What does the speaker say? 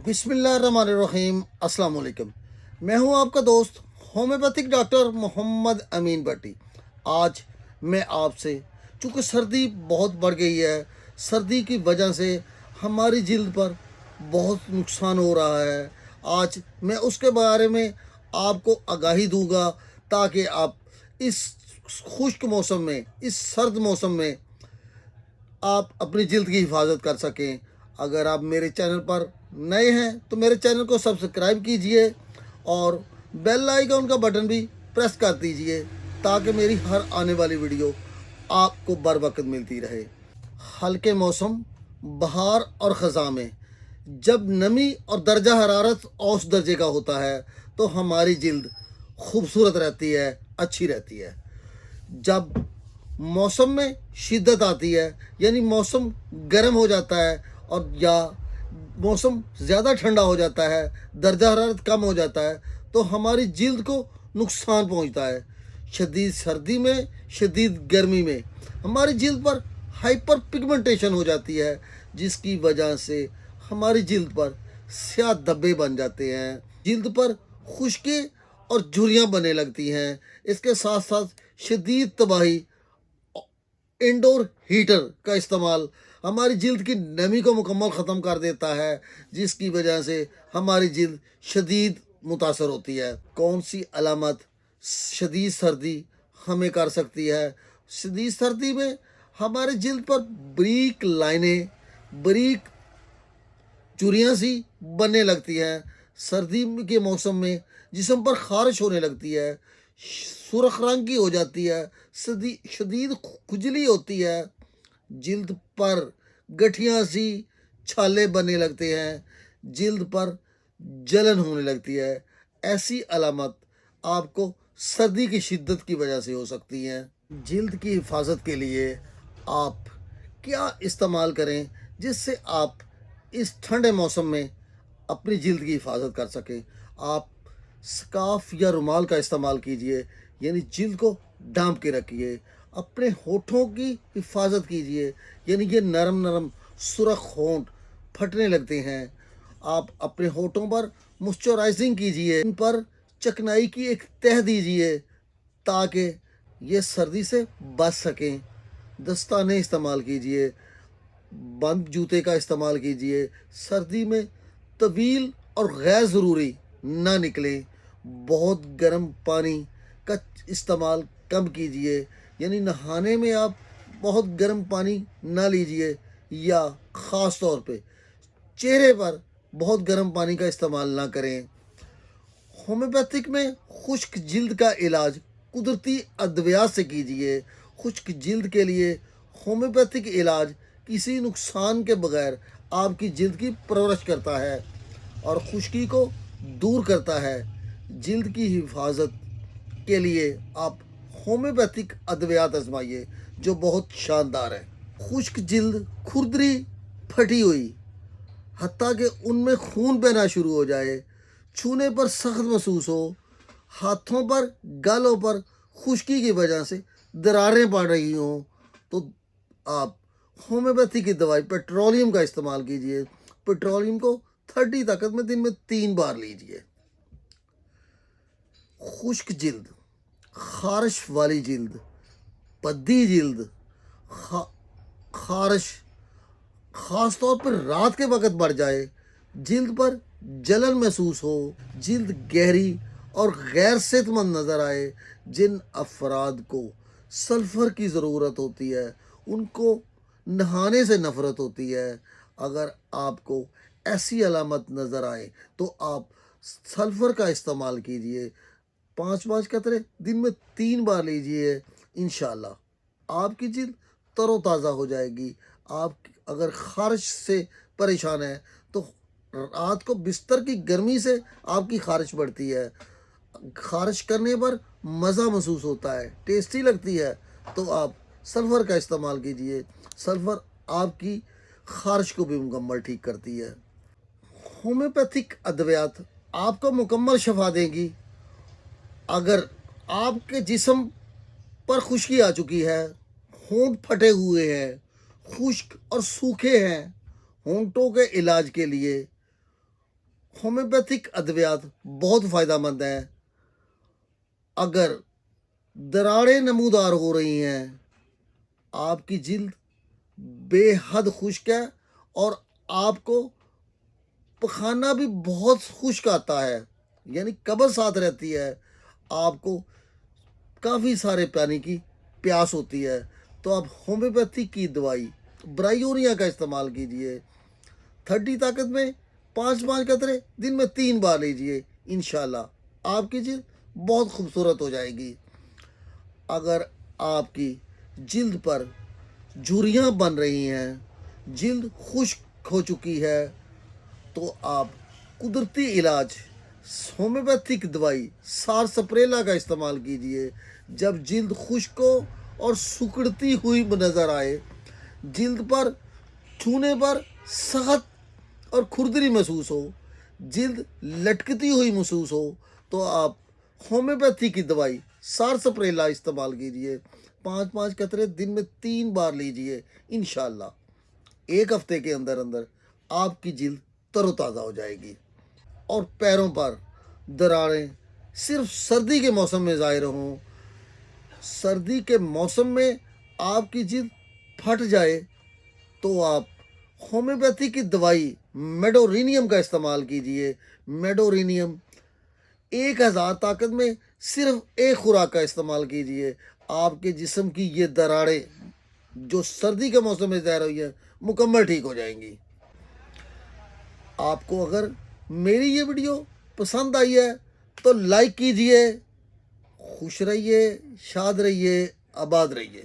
बिस्मिल्लाहिर्रहमानिर्रहीम अस्सलाम वालेकुम। मैं हूं आपका दोस्त होम्योपैथिक डॉक्टर मोहम्मद अमीन भट्टी। आज मैं आपसे, चूँकि सर्दी बहुत बढ़ गई है, सर्दी की वजह से हमारी जिल्द पर बहुत नुकसान हो रहा है। आज मैं उसके बारे में आपको आगाही दूंगा ताकि आप इस खुश्क मौसम में, इस सर्द मौसम में आप अपनी जिल्द की हिफाजत कर सकें। अगर आप मेरे चैनल पर नए हैं तो मेरे चैनल को सब्सक्राइब कीजिए और बेल आइकन का बटन भी प्रेस कर दीजिए ताकि मेरी हर आने वाली वीडियो आपको बर वक्त मिलती रहे। हल्के मौसम बहार और ख़ज़ां में जब नमी और दर्जा हरारत औसत दर्जे का होता है तो हमारी जिल्द खूबसूरत रहती है, अच्छी रहती है। जब मौसम में शिद्दत आती है, यानी मौसम गर्म हो जाता है और या मौसम ज़्यादा ठंडा हो जाता है, दर्जा हरारत कम हो जाता है, तो हमारी जिल्द को नुकसान पहुंचता है। शदीद सर्दी में, शदीद गर्मी में हमारी जिल्द पर हाइपर पिगमेंटेशन हो जाती है, जिसकी वजह से हमारी जिल्द पर स्याह धब्बे बन जाते हैं, जिल्द पर खुश्की और झुर्रियाँ बनने लगती हैं। इसके साथ साथ शदीद तबाही इंडोर हीटर का इस्तेमाल हमारी जिल्द की नमी को मुकम्मल ख़त्म कर देता है, जिसकी वजह से हमारी जिल्द शदीद मुतासर होती है। कौन सी अलामत शदीद सर्दी हमें कर सकती है? शदीद सर्दी में हमारे जिल्द पर बारीक लाइनें, बारीक चुरियाँ सी बनने लगती हैं। सर्दी के मौसम में जिस्म पर खारिश होने लगती है, सुर्ख रंग की हो जाती है, शदीद खुजली होती है, जिल्द पर गठियाँ सी छाले बनने लगते हैं, जिल्द पर जलन होने लगती है। ऐसी अलामत आपको सर्दी की शिद्दत की वजह से हो सकती हैं। जिल्द की हिफाजत के लिए आप क्या इस्तेमाल करें जिससे आप इस ठंडे मौसम में अपनी जिल्द की हिफाजत कर सकें? आप स्कार्फ या रुमाल का इस्तेमाल कीजिए, यानी जिल्द को ढांप के रखिए। अपने होठों की हिफाजत कीजिए, यानी ये नरम नरम सुरख होंठ फटने लगते हैं, आप अपने होठों पर मॉइस्चराइजिंग कीजिए, इन पर चिकनाई की एक तह दीजिए ताकि ये सर्दी से बच सकें। दस्ताने इस्तेमाल कीजिए, बंद जूते का इस्तेमाल कीजिए। सर्दी में तवील और गैर ज़रूरी ना निकलें। बहुत गर्म पानी का इस्तेमाल कम कीजिए, यानी नहाने में आप बहुत गर्म पानी ना लीजिए, या ख़ास तौर पे चेहरे पर बहुत गर्म पानी का इस्तेमाल ना करें। होम्योपैथिक में खुश्क जिल्द का इलाज कुदरती अद्वियात से कीजिए। खुश्क जिल्द के लिए होम्योपैथिक इलाज किसी नुकसान के बगैर आपकी जिल्द की परवरिश करता है और खुश्की को दूर करता है। जिल्द की हिफाजत के लिए आप होम्योपैथिक अद्वियात आजमाइए जो बहुत शानदार है। खुश्क जिल्द, खुरदरी, फटी हुई, हत्ता कि उनमें खून बहना शुरू हो जाए, छूने पर सख्त महसूस हो, हाथों पर, गालों पर खुश्की की वजह से दरारें पड़ रही हों, तो आप होम्योपैथी की दवाई पेट्रोलियम का इस्तेमाल कीजिए। पेट्रोलियम को 30 ताकत में दिन में 3 बार लीजिए। खुश्क जिल्द, खारिश वाली जिल्द, पद्दी जिल्द, खारिश ख़ास तौर पर रात के वक्त बढ़ जाए, जिल्द पर जलन महसूस हो, जिल्द गहरी और गैर सेहतमंद नज़र आए, जिन अफराद को सल्फ़र की ज़रूरत होती है उनको नहाने से नफ़रत होती है। अगर आपको ऐसी अलामत नज़र आए तो आप सल्फ़र का इस्तेमाल कीजिए। 5-5 कतरे दिन में 3 बार लीजिए, इंशाल्लाह आपकी जिल्द तरोताज़ा हो जाएगी। आप अगर खारिश से परेशान हैं तो रात को बिस्तर की गर्मी से आपकी खारिश बढ़ती है, खारिश करने पर मज़ा महसूस होता है, टेस्टी लगती है, तो आप सल्फ़र का इस्तेमाल कीजिए। सल्फ़र आपकी खारिश को भी मुकम्मल ठीक करती है। होम्योपैथिक अद्वियात आपको मुकम्मल शफा देंगी। अगर आपके जिस्म पर खुश्की आ चुकी है, होंठ फटे हुए हैं, खुश्क और सूखे हैं, होंठों के इलाज के लिए ہومیوپیتھک ادویات بہت فائدہ مند ہیں۔ اگر دراڑیں نمودار ہو رہی ہیں، آپ کی جلد بے حد خشک ہے اور آپ کو پخانہ بھی بہت خشک آتا ہے، یعنی قبض ساتھ رہتی ہے، آپ کو کافی سارے پانی کی پیاس ہوتی ہے، تو آپ ہومیوپیتھی کی دوائی برائیوریا کا استعمال کیجئے۔ 30 طاقت میں 5 قطرے دن میں 3 بار لیجئے، انشاءاللہ آپ کی جلد بہت خوبصورت ہو جائے گی۔ اگر آپ کی جلد پر جھریاں بن رہی ہیں، جلد خشک ہو چکی ہے، تو آپ قدرتی علاج ہومیوپیتھک دوائی سارسپریلا کا استعمال کیجئے۔ جب جلد خشک ہو اور سکڑتی ہوئی نظر آئے، جلد پر چھونے پر سخت اور کھردری محسوس ہو، جلد لٹکتی ہوئی محسوس ہو، تو آپ ہومیوپیتھی کی دوائی سارسپریلا استعمال کیجئے۔ 5 قطرے دن میں 3 بار لیجئے، انشاءاللہ 1 ہفتے کے اندر اندر آپ کی جلد تر و تازہ ہو جائے گی۔ اور پیروں پر دراڑیں صرف سردی کے موسم میں ظاہر ہوں، سردی کے موسم میں آپ کی جلد پھٹ جائے، تو آپ ہومیوپیتھی کی دوائی میڈورینیم کا استعمال کیجئے۔ میڈورینیم 1000 طاقت میں صرف 1 خوراک کا استعمال کیجئے، آپ کے جسم کی یہ دراڑیں جو سردی کے موسم میں ظاہر ہوئی ہیں مکمل ٹھیک ہو جائیں گی۔ آپ کو اگر میری یہ ویڈیو پسند آئی ہے تو لائک کیجئے۔ خوش رہیے، شاد رہیے، آباد رہیے۔